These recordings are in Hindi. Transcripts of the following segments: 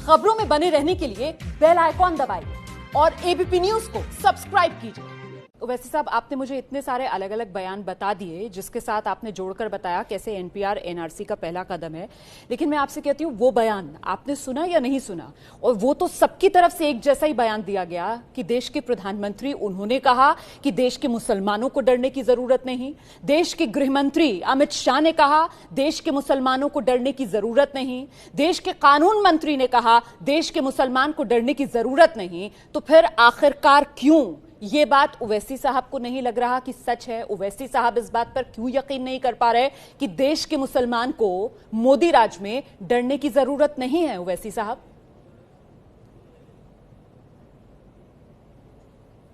खबरों में बने रहने के लिए बेल आइकॉन दबाइए और एबीपी न्यूज को सब्सक्राइब कीजिए। वैसे साहब, आपने मुझे इतने सारे अलग अलग बयान बता दिए, जिसके साथ आपने जोड़कर बताया कैसे एनपीआर एनआरसी का पहला कदम है, लेकिन मैं आपसे कहती हूं वो बयान आपने सुना या नहीं सुना? और वो तो सबकी तरफ से एक जैसा ही बयान दिया गया कि देश के प्रधानमंत्री उन्होंने कहा कि देश के मुसलमानों को डरने की जरूरत नहीं। देश के गृह मंत्री अमित शाह ने कहा देश के मुसलमानों को डरने की जरूरत नहीं। देश के कानून मंत्री ने कहा देश के मुसलमान को डरने की जरूरत नहीं। तो फिर आखिरकार क्यों ये बात ओवैसी साहब को नहीं लग रहा कि सच है? ओवैसी साहब इस बात पर क्यों यकीन नहीं कर पा रहे कि देश के मुसलमान को मोदी राज में डरने की जरूरत नहीं है? ओवैसी साहब,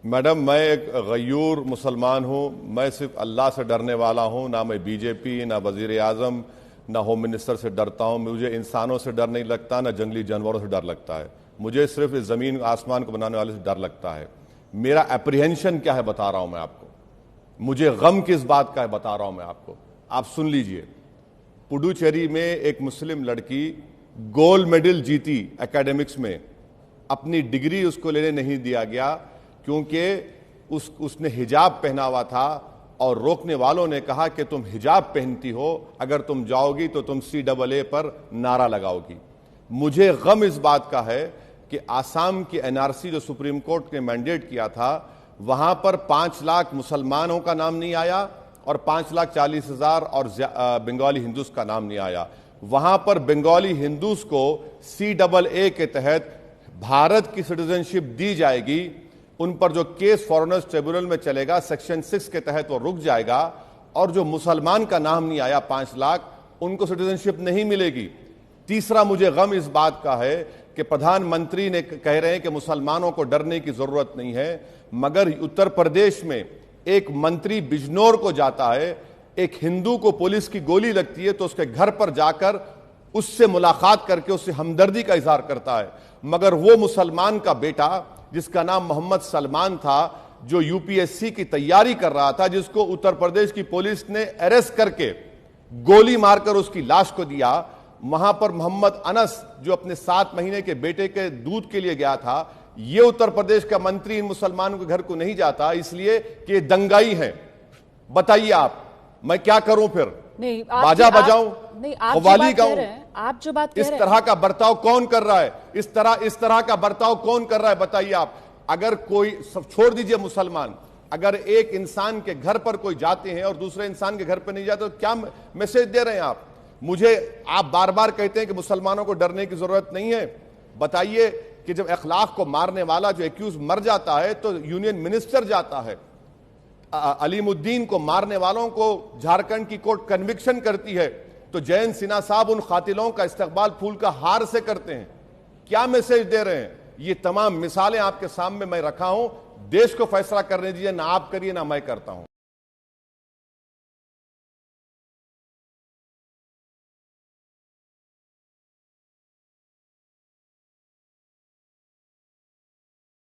मैडम, मैं एक गयूर मुसलमान हूं। मैं सिर्फ अल्लाह से डरने वाला हूं। ना मैं बीजेपी, ना वजीर आजम, ना होम मिनिस्टर से डरता हूं। मुझे इंसानों से डर नहीं लगता, ना जंगली जानवरों से डर लगता है। मुझे सिर्फ इस जमीन आसमान को बनाने वाले से डर लगता है। मेरा एप्रीहेंशन क्या है बता रहा हूं मैं आपको। मुझे गम किस बात का है बता रहा हूं मैं आपको। आप सुन लीजिए। पुडुचेरी में एक मुस्लिम लड़की गोल्ड मेडल जीती एकेडमिक्स में। अपनी डिग्री उसको लेने नहीं दिया गया क्योंकि उसने हिजाब पहना हुआ था और रोकने वालों ने कहा कि तुम हिजाब पहनती हो, अगर तुम जाओगी तो तुम CAA पर नारा लगाओगी। मुझे गम इस बात का है कि आसाम की एनआरसी जो सुप्रीम कोर्ट ने मैंडेट किया था, वहां पर 5 लाख मुसलमानों का नाम नहीं आया और 5,40,000 और बंगाली हिंदूज का नाम नहीं आया। वहां पर बंगाली हिंदूज को CAA के तहत भारत की सिटीजनशिप दी जाएगी। उन पर जो केस फॉरेनर्स ट्रिब्यूनल में चलेगा सेक्शन 6 के तहत वो रुक जाएगा। और जो मुसलमान का नाम नहीं आया 5 लाख, उनको सिटीजनशिप नहीं मिलेगी। तीसरा, मुझे गम इस बात का है कि प्रधानमंत्री ने कह रहे हैं कि मुसलमानों को डरने की जरूरत नहीं है, मगर उत्तर प्रदेश में एक मंत्री बिजनौर को जाता है, एक हिंदू को पुलिस की गोली लगती है तो उसके घर पर जाकर उससे मुलाकात करके उससे हमदर्दी का इजहार करता है। मगर वो मुसलमान का बेटा जिसका नाम मोहम्मद सलमान था, जो यूपीएससी की तैयारी कर रहा था, जिसको उत्तर प्रदेश की पुलिस ने अरेस्ट करके गोली मारकर उसकी लाश को दिया, वहां पर मोहम्मद अनस जो अपने 7 महीने के बेटे के दूध के लिए गया था, ये उत्तर प्रदेश का मंत्री इन मुसलमानों के घर को नहीं जाता, इसलिए कि ये दंगाई हैं। बताइए आप, मैं क्या करूं फिर? नहीं, बाजा बजाऊं, कव्वाली गाऊं? आप जो बात कह रहे हैं, इस तरह का बर्ताव कौन कर रहा है? इस तरह का बर्ताव कौन कर रहा है बताइए आप। अगर कोई, सब छोड़ दीजिए मुसलमान, अगर एक इंसान के घर पर कोई जाते हैं और दूसरे इंसान के घर पर नहीं जाते तो क्या मैसेज दे रहे हैं आप? मुझे आप बार बार कहते हैं कि मुसलमानों को डरने की जरूरत नहीं है। बताइए कि जब अखलाक को मारने वाला जो एक्यूज मर जाता है तो यूनियन मिनिस्टर जाता है। अलीमुद्दीन को मारने वालों को झारखंड की कोर्ट कन्विक्शन करती है, तो जयंत सिन्हा साहब उन कातिलों का इस्तकबाल फूल का हार से करते हैं। क्या मैसेज दे रहे हैं? ये तमाम मिसालें आपके सामने मैं रखा हूं। देश को फैसला करने दीजिए, ना आप करिए ना मैं करता हूं।